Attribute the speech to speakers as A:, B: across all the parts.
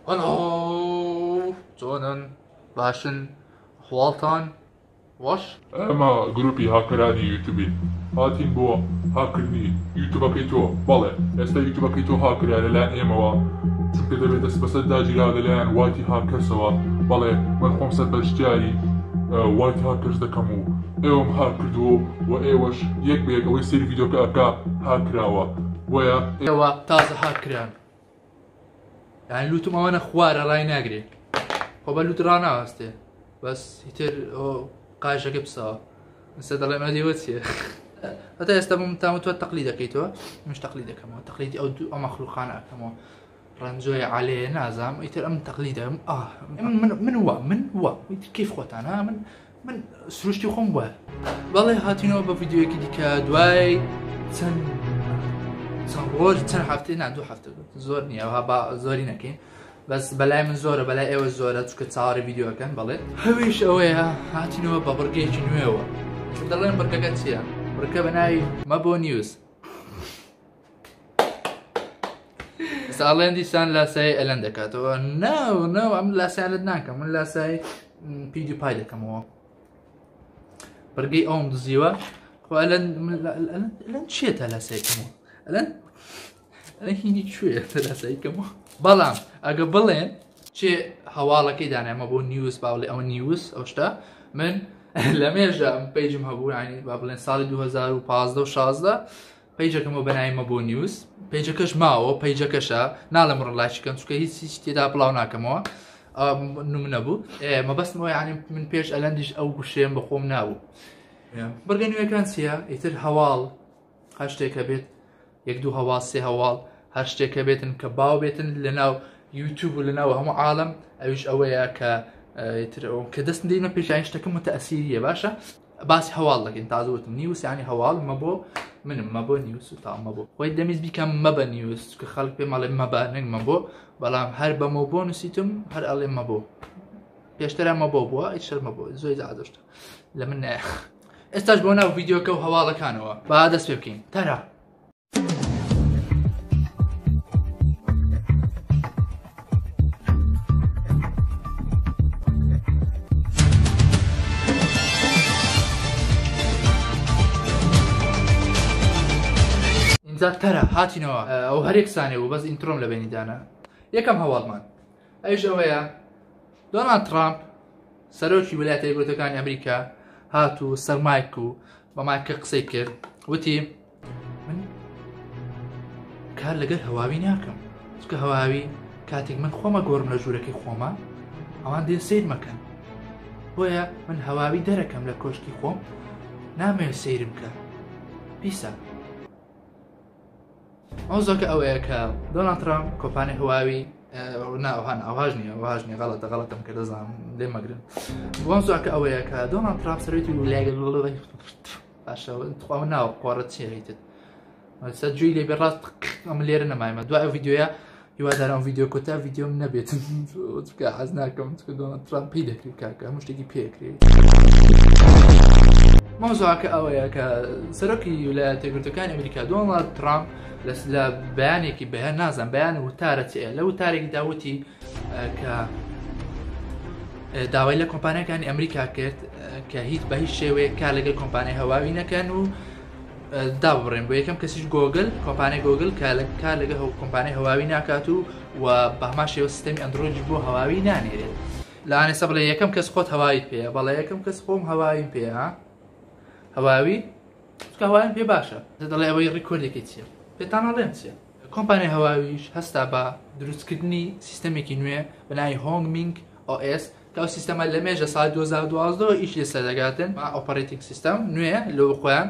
A: Hello چۆنن باشن ئەحواڵتان وەش
B: ئەمە گروپی هاکەرانی یوتیوبین هاتین بۆ هاکردنی یوتیوبەکەی تۆ بەڵێ ئێستا یوتیوبەکەی تۆ هاکرا لەلایەن ئێمەوە چونکە دەبێت دەست بەسەر داگیرا لەلایەن واتی هاکەرسەوە بەڵێ من خۆم سەر بەشتیاری واتی هاکەرس دەکەم و ئێوەم هاکردووە و ئێوەش یەک بە یەک ئەوەی سەری ڤیدیۆکە ئەکا هاکراوە وەیە
A: ئێوە تازە هاکران یعنی لوتم ئەوانە خوارە ڕای ناگرێ خۆ بە لوت ڕناوەستێ بەس هیتر قایشەکە بسەوە ئێستا دەڵێ ئەمە دێوە چییە هەتا ئێستا تام تۆ تەقلید دەکەیتەوە مش تەقلید دەکەمەوە تەقلیدی ئەو مەخلوقانە ئەکەمەوە ڕەنجۆی عالەیە نازام ئیتر ئەم تەقلیدە من وە کەیف خۆتانە من سروشتی خۆم وە بەڵێ هاتینەوە بە ڤیدیۆیەکی دیکە دوای چەند ڕۆژ چەند هەفتەی نا دوو هەفتە زۆر نییە با زۆری نەکەین بەس بەلای من زۆرە بەلای ئێوە زۆرە چکە چاوەڕێ ڤیدیۆەکەن بەڵێ هەویش ئەوەیە هاتینەوە بە بڕگەیەکی نوێەوە دەڵێن بڕگەکە چییە؟ بڕگە بە ناوی مەبۆ نیوز ئەڵێن دیسان لاسای ئەلەن دەکاتەوە ناو ئەم لاسایان لەت ناکەم من لاسای پیدیوپای دەکەمەوە بڕگەی ئەوم دزیوە خۆ ئەلەن چییە تا لاسایکەمەوە ئەلەن هینی کوێیە تا لاسایکەمەوە بەڵام ئەگە بڵێن چێ هەواڵەکەی دانامە بۆ نیوز باڵێ ئەوە نیوز ئەو شتا من لە مێژە ئەم پەیجم هەبوو ینی با بڵێن ساڵی 2015 و 16 پەیجەکەمەوە بەناوی مەبۆ نیوز پەیجەکەش ماوە پەیجەکەشە ناڵم ڕڵاشکەم چکە هیچ تێدا بڵاو ناکەمەوە نمونە بوو مەبەستمەوە ینی من پێش ئەلەندیش ئەو گوشێم بە خۆم نابوو بڕگە نوێەکان چییە؟ ئیتر هەواڵ هەر شتێکە بێت یەک دوو هەواڵ سێ هەواڵ هەر شتێکە بێتن کە باو بێتن لەناو یوتیوب و لەناو هەموو عالم ئەویش ئەوەیە کە دەست دەینە پێشین شتەکە متەئسیریە باشە باسی هەواڵ دەکەین تازەوتم نیوس ینی هەواڵ مەبۆ منم مەبۆ نیوس و تا مەبۆ خۆی دەمیست بیکەم مەبە نیوس کە خەڵک پێ ماڵێ مەبە نەک مەبۆ بەڵام هەر بەمە بۆ نووسیتم هەر ئەڵێ مەبۆ پێشترە مەبۆ بووە ئیشەر مەبۆ زۆی زادشتە لە من نایە ئێستاش بۆ ناو ڤیدیۆکە و هەواڵەکانەوە با دەست پێ بکەین تەرە تەرە هاتینەوە ئەو هەرێکسانێ و بەس ئینترۆم لە بینیدانە یەکەم هەواڵمان ئەوش ئەوەیە دۆنالد ترامپ سەرۆکی ویلایەتە یەکگرتووەکانی ئەمریکا هاتوو سەر مایک و بە مایکە قسەی کرد وتی من کار لەگەر هەواوی ناکەم چکە هەواوی کاتێک من خۆمە گۆڕم لە ژوورەکەی خۆمە ئەوان دێ سیر مەکەن بۆیە من هەواوی دەرەکەم لە کۆشکی خۆم نامەوێت سیرم کە پیسە ئەوزۆکە ئەوەیە کە دۆنالد ترامپ کۆمپانیای هەواوی ناوهان ئەوهاژ نییە غەڵەتم کە دەزانم لێ مەگرن بۆم زۆکە ئەوەیە کە دۆنالد ترامپ سەرۆکی ویلایەتە باشەوە ناوە قۆڕەت چێریتت سە جوی لێ بێڕاست ئەم لێرە نەمایمە دوای ئەو ڤیدیۆیە هیوادارم ئەم ڤیدیۆ کۆتا ڤیدیۆم نەبێت چکە حەز ناکەم چکە دۆنالد ترامپ پێی دەکرێت کاکە هەموو شتێکی پێکرێت مۆزۆکە ئەوەیە کە سەرۆکی ویلایەتە یەکگرتووەکانی ئەمریکا دۆنالد ترامپ لە بەیانێکی بەیان نازان بەیان وتارە چێە لە وتارێکی داوتی کە داوای لە کۆمپانیەکانی ئەمریکا کرد کە هیچ بە هیچ شێوەیە کار لەگەڵ کۆمپانیای هەواوی نەکەن و دابڕێن بۆ یەکەم کەسیش گۆگل کۆمپانیای گۆگل کار لەگەڵ کۆمپانیای هەواوی ناکات و بە هەما شێوە سیستەمی ئەندرۆیدی بۆ هەواوی نانێرێت لەوانێ سە بڵێ یەکەم کەس خۆت هەواویت پێەیە بەڵێ یەکەم کەس خۆم هەواویم پێ هەواوی هەواویم پێ باشە دەڵێ ئەوەی ڕیکۆردێکی چییە پێتان ئەڵێم چیە کۆمپانیای هەواویش هەستا بە دروستکردنی سیستەمێکی نوێ بەناوی هۆنگمینگ ئۆئس کە ئەو سیستەمە لە مێژە ساڵی 2012 ئیش لێسەر دەگاتن ئۆپەرەیتینگ سیستەم نوێ لە خۆیان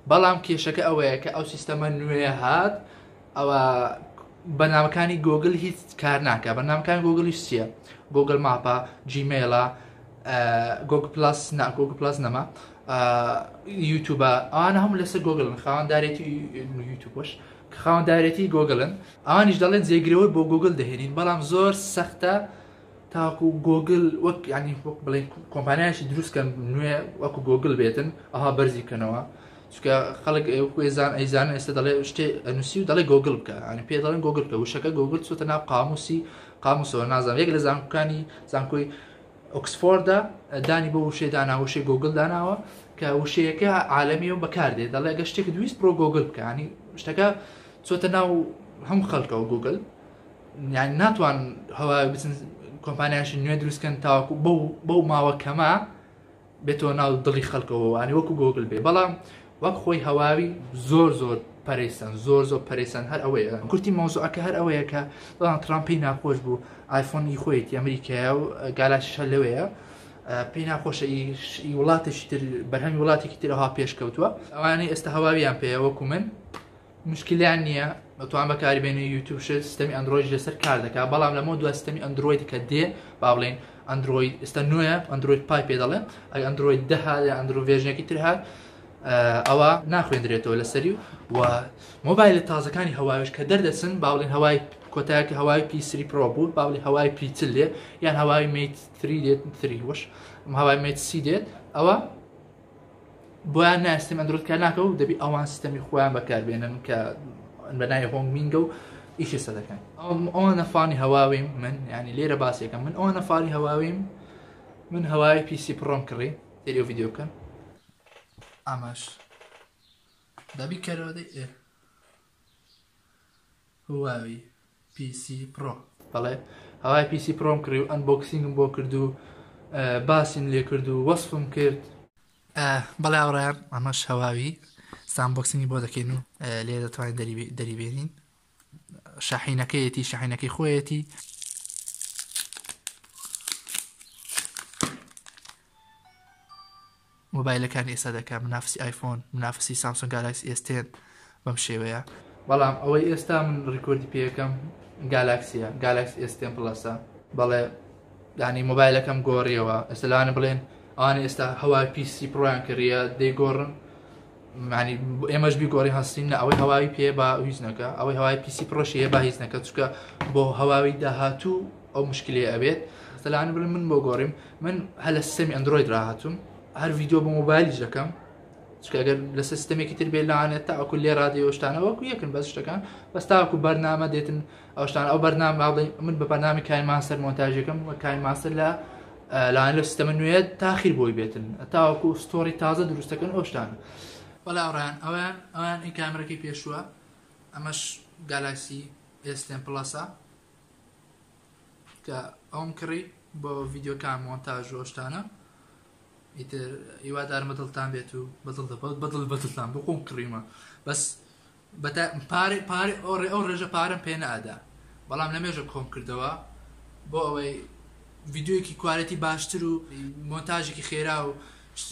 A: بەڵام کێشەکە ئەوەیە کە ئەو سیستەمە نوێ هات ئەوە بەنامەکانی گۆگل هیچ کار ناکە بەنامەکانی گۆگلیش چییە گۆگل ماپە جیمێلە گۆگل پلاس گۆگل پلاس نەما یوتیوبە ئەوانە هەموو لەسەر گۆگلن خاوەندارێتی یوتیوبش کە خاوەندارێتی گۆگلن ئەوانیش دەڵێن جێگرەوەی بۆ گۆگل دەهێنین بەڵام زۆر سەختە تاکو گۆگل وەک ینی وەک بڵێن کۆمپانیایشی دروستکەن نوێ وەکو گۆگل بێتن ئەها بەرزی بکەنەوە چکە خەڵک ئەیزانن ئێستا دەڵێ شتێ ئەنووسی و دەڵێ گۆگل بکە ئەنی پێ دەڵێن گۆگل بکە وشەکە گۆگل چۆتە ناو قاموسەوە نازانم یەک لە زانکۆکانی زانکۆی ئۆکسفۆردا دانی بۆ وشەی دانا وشەی گۆگل داناوە کە وشەیەکە عالەمی و بەکاردێ دەڵێ ئەگەر شتێک دویست بڕۆ گۆگل بکە ینی شتەکە چۆتە ناو هەموو خەڵکەوە گوگل یعنی ناتوان هەوای بچن کۆمپانیاشی نوێ دروستکەن تاوەکو بەو ماوە کەما بێتەوە ناو دڵی خەڵکەوە ینی وەکو گۆگل بێ بەڵام وەک خۆی هەواوی زۆر پەرێسان زۆر پەرێسان هەر ئەوەیە کورتی مۆزوعەکە هەر ئەوەیە کە بەڵام ترامپی ناخۆش بوو ئایفۆنی خۆیەتی ئەمریکایە و گالاشە لەوەیە پێی ناخۆشە وڵاتێکی تر بەرهەمی وڵاتێکی ترەها پێشکەوتووە ئەوانەی ئێستا هەواویان پێەوە وەکو من مشکلیان نییە بەتوان بەکاری بێنێ یوتیوب سیستەمی ئەندرۆید لەسەر کار دەکات بەڵام لەمە دوای سیستەمی ئەندرۆید کە دێ با بڵێن ئەندرۆید ئێستا نوێە ئەندرۆید پای پێ دەڵێن ئەگە ئەندرۆید دەها یا ئەندرۆ ڤێژنێکی تر هات ئەوە ناخوێندرێتەوە لەسەری و مۆبایلە تازەکانی هەواویش کە دەردەچن با بڵێن هەوای کۆتایەکە هەوای P3 Pro بوو با بڵێن هەوای P4 لێ یان هەوای Mate 3 دێت 3 وش هەوای Mate C دێت ئەوە بۆیان ناستیم ئەندرۆید کار ناکە و دەبی ئەوان سیستەمی خۆیان بەکاربێنن کە بەنای هۆنگمینگە و ئیشی سەدەکەن ئەوە نەفانی هەواویم من ینی لێرە باسێکم من ئەوە نەفانی هەواویم من هەوای PC پرۆم کڕی تێری ڤیددیۆ بکەن ئاماش دەبی کەرەوەدەی هەواوی PC پرۆ بەڵێ هەوای PC پرۆم کڕی و ئەنبۆکسینگم بۆ کرد و باسیم لێ کرد و وەسفم کرد بەڵێ ئاوڕیان ئەمەش هەواوی سامبۆکسینگی بۆ دەکەین و لێ دەتوانین دەریبێنین شاحینەکەیەتی شاحینەکەی خۆیەتی مۆبایلەکانی ئێستا دەکات منافسی ئایفۆن منافسی سامسونگ گالاکسی S10 بەم شێوەیە بەڵام ئەوەی ئێستا من ڕیکۆردی پێەکەم گالاکسیە گالاکسی S10 پلەسە بەڵێ ینی مۆبایلەکەم گۆڕیەوە ئێستا لەوانە بڵێن ئەوانە ئێستا هەوای PC پرۆیان کردیە دەیگۆڕن ینی ئێمەش بیگۆڕی هەستین ئەوەی هەواوی پێ با هیچ نەکە ئەوەی هەوای PC پرۆشیە با هیچ نەکە چکە بۆ هەواوی داهاتوو ئەو مشکلی ئەبێت ئێستالاوانە بڵێن من بۆ گۆڕیم من هە لە سیستەمی ئەندرۆید ڕاهاتوم هەر ڤیددیۆ بە مۆبایلی دەکەم چکە ئەگەر لە سیستەمێکی تر بێت لەوانێت تاوەکو لێ ڕادیۆ شتانە وەکو یەکن بەس شتەکان بەس تاوەکو بەرنامە دێتن ئەو شتان ئەو بەرنامە من بە بەرنامی کاین ماسەر مۆنتاژەکەم و کاین ماسەر لەوان لە سیستەمە نوێت تاخیر بۆی بێتن تاوەکو ستۆری تازە دروستەکەن ئەو شتانە وەلا ئەوڕیان ئەویان ئەی کامەرەکەی پێشووە ئەمەش گالاکسی S10 پلەسە کە ئەوم کڕی بۆ ڤیددیۆکان مۆنتاژ و شتانە ئیتر هیوادارم بەدڵتان بێت و بەدڵتان بۆ خۆم کڕیمە بەس پارێ ئەو ڕێژە پارەم پێ نەئادا بەڵام لە مێژە کۆم کردەوە بۆ ئەوەی ڤیددیۆیەکی کوالەتی باشتر و مۆنتاژێکی خێرا و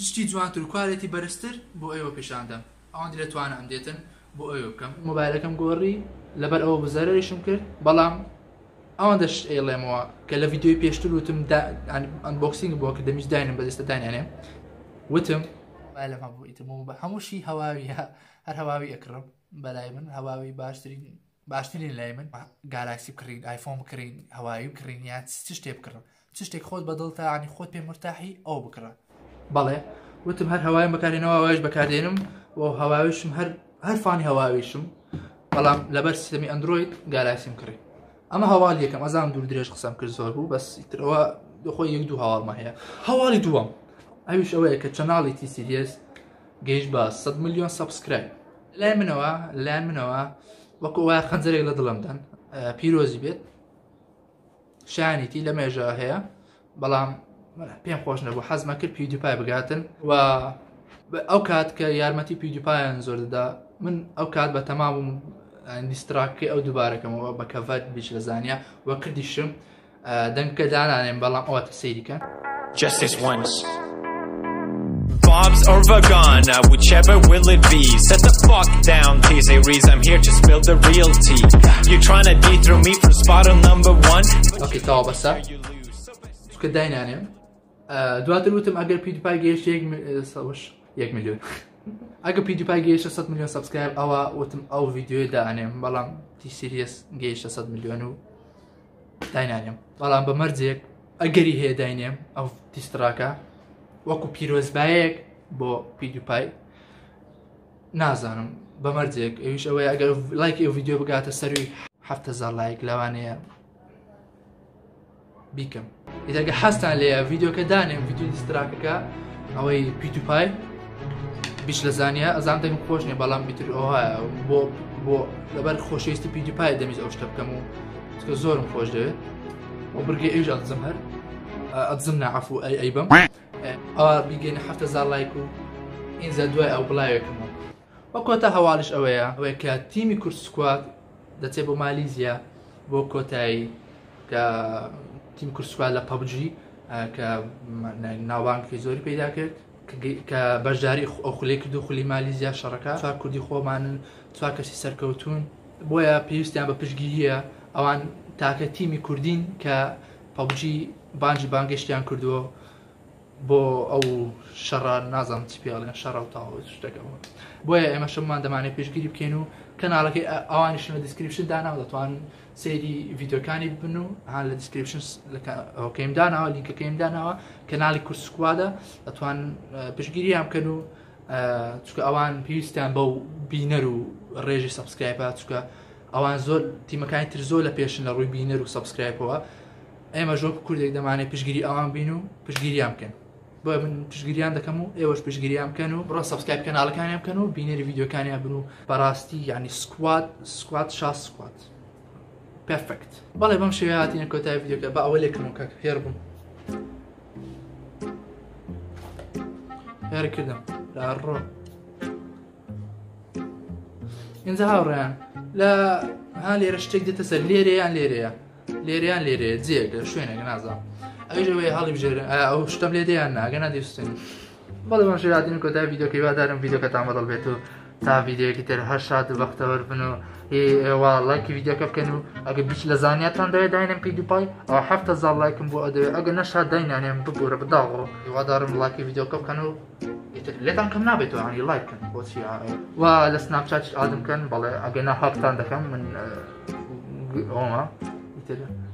A: شتی جوانتر و کوالەتی بەرزتر بۆ ئێوە پیشاندەم ئەوان لێتوانە ئەم دێتن بۆ ئەوێ بکەم مۆبایلەکەم گۆڕی لەبەر ئەوە بزەرەریشم کرد بەڵام ئەوان دەش ئێڵێمەوە کە لە ڤیددیۆی پێشتر وتم ئەنبۆکسینگ بۆ کە دەمیش داینم بەدەستە داینانێ وتم هەمووشی هەواوی هەر هەواوی ئەکڕم بەلای من هەواوی باشترین لای من گالاکسی بکڕین ئایفۆن بکڕین هەواوی بکڕین یان چ شتێ بکڕم چ شتێک خۆت بەدڵتە ینی خۆت پێ مرتاحی ئەو بکڕە بەڵێ وتم هەر هەوایم بەکارێنەوە هەواویش بەکاردێنم و هەواویشم هەر فانی هەواویشم بەڵام لەبەر سیستەمی ئەندرۆید گالاکسیم کڕی ئەمە هەواڵ یەکەم ئەزانم دوور درێژ قسەم کرد زۆر بوو بەس ئیترەوە خۆی یەک دوو هەواڵمە هەیە هەواڵی دووەم ئەویش ئەوەیە کە چەناڵی تی سیریس گەیشت بە 100 ملیۆن سەبسکرایب لایەن منەوە وەکو وایە خەنجەرێک لە دڵمدان پیرۆزی بێت شایانیتی لە مێژە هەیە بەڵام پێم خۆش نەبوو حەزمە کرد پیودیپای بگاتن و ئەو کات کە یارمەتی پیودیپایان زۆر دەدا من ئەو کات بە تەمام دیستراکەی ئەو دووبارەکەمەوە بە کەڤەت بیش لە زانیا وە کردیشم دەنگکە دانانێن بەڵام ئەوەتە سەیریکە
C: Justice once Bob's or Vagana, whichever will it be. Set the fuck down, TZ Rees, I'm here to spill the real tea. You tryna dethrone me from spot on number 1?
A: Okay, تاو بەسە چکە داینانێم دواتر وتم ئەگەر پیودیپای گەیشت 1 ملیۆن ئەگە پیودیپای گەیشتە 100 ملیۆن سەبسکرایب ئەوە وتم ئەو ڤیددیۆی دانێم بەڵام تی سیریس گەیشتە 100 ملیۆن و داینانێم بەڵام بە مەرجێک ئەگەری هەیە داینێم ئەو دیستراکە وەکو پیرۆزبایەک بۆ پیودیپای نازانم بەمەرجێک ئەویش ئەوەیە ئەگەر لایک ئەو ڤیددیو بگاتە سەروی 7,000 لایک لەوانەیە بیکەم ئیدەگە حەستان لێە ڤیددیۆکە دانێم ڤیددیو دیستراکەکە ئەوەی پیتوپای بیش لە زانیە ئەزان دەم خۆش نیە بەڵام بیتر ئەوهایە بۆ لەبەر خۆشەویستی پیتوپای دەمیز ئەو شتە بکەم و زۆرم خۆش دەوێت و بڕگەی ئەوش ئەدزم هەر ئەدزم نەعەفو ئەی بەم ئەوە بیگەینە 7,000 لایک و ئینجا دوای ئەو بڵاوێکمەوە وە کۆتا هەواڵش ئەوەیە کە تیمی کورس سکوات دەچێت بۆ مالیزیا بۆ کۆتایی کە تیم کورس سکوات لە پەبجی کە ناوبانگی زۆری پیدا کرد کە بەشداری ئەو خولەی کرد و خولی مالیزیا شەڕەکە چوار کوردی خۆمانن چوار کەسی سەرکەوتون بۆیە پێویستیان بە پشتگیریە ئەوان تاکە تیمی کوردین کە پەبجی بانجی بانگەشتیان کردووە بۆ ئەو شەڕە نازانم چی پێڵێن شەڕە و تاوە شتەکەەوە بۆیە ئێمە شەممان دەمانێت پێشگیری بکەین و کەناڵەکەی ئەوانیشن لە دیسکریپشن داناوە دەتوان سەیری ڤیددیۆکانی بن و هەان لە دیسکریپشن ئەوکەیم داناوە لیnkەکەیم داناوە کەناڵی کورس سکوادە دەتوان پشتگیریان بکەن و چکە ئەوان پێویستیان بەو بینەر و ڕێژی سەبسکرایبە چکە ئەوان زۆر تیمەکانی تر زۆر لە پێشن لە ڕووی بینەر و سەبسکرایبەوە ئێمە ژۆک کوردێک دەمانێت پشگیری ئەوان بین و پشگیریان بکەن بۆ من پشگیریان دەکەم و ئێوەش پشگیریان بکەن و بڕۆ سەبسکرایب کەناڵەکانیان بکەن و بینەری ڤیددیۆکانیان بن و بەڕاستی یعنی سکوات شاس سکوات پێرفێکت بەڵێ بەم شێوەیە هاتینە کۆتایی ڤیددیۆکە بە ئەوە لێکردم کاکە فێر بووم فێر کردم ڕۆ اینجا هاوڕێیان لە ها لێرە شتێک دێتە سەر لێرەیان لێرەیە جێگە شوێنێک نازانم ئەوژەوەی هەڵی بژێرن ئەو شتەم لێ دەیان ناگە نادیستین بەڵێ بەم شێوەیە هاتینە کۆتایی ڤیددیۆکەی وادارم ڤیددیۆکەتان بەدڵ بێت و تا ڤیددیۆکی تر هەر شاد و بەختەوەر بن و ئێوە لایکی ڤیددیۆکە بکەن و ئەگە بیش لە زانیاتان دەوێت داینم پیدوپای ئەو 7,000 لایکم بۆ ئەدەوێت ئەگە نەشاد داینانێم بگۆرە بداغۆ هیوادارم لایکی ڤیددیۆکە بکەن و لێتان کەم نابێتەوە ینی لایکن بۆچی و لە سناپچاتش ئادم بکەن بەڵێ ئەگە ناهاکتان دەکەم من ئەومە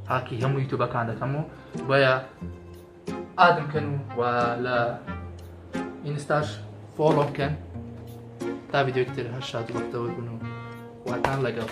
A: هاکی هەموو یوتیوبەکان دەکەم و بۆیە ئادم بکەن و لە ئینستاش فۆڵۆ بکەن تا ڤیددیۆکتر هەر شاد وەختەوە بن و واتان لەگەڵ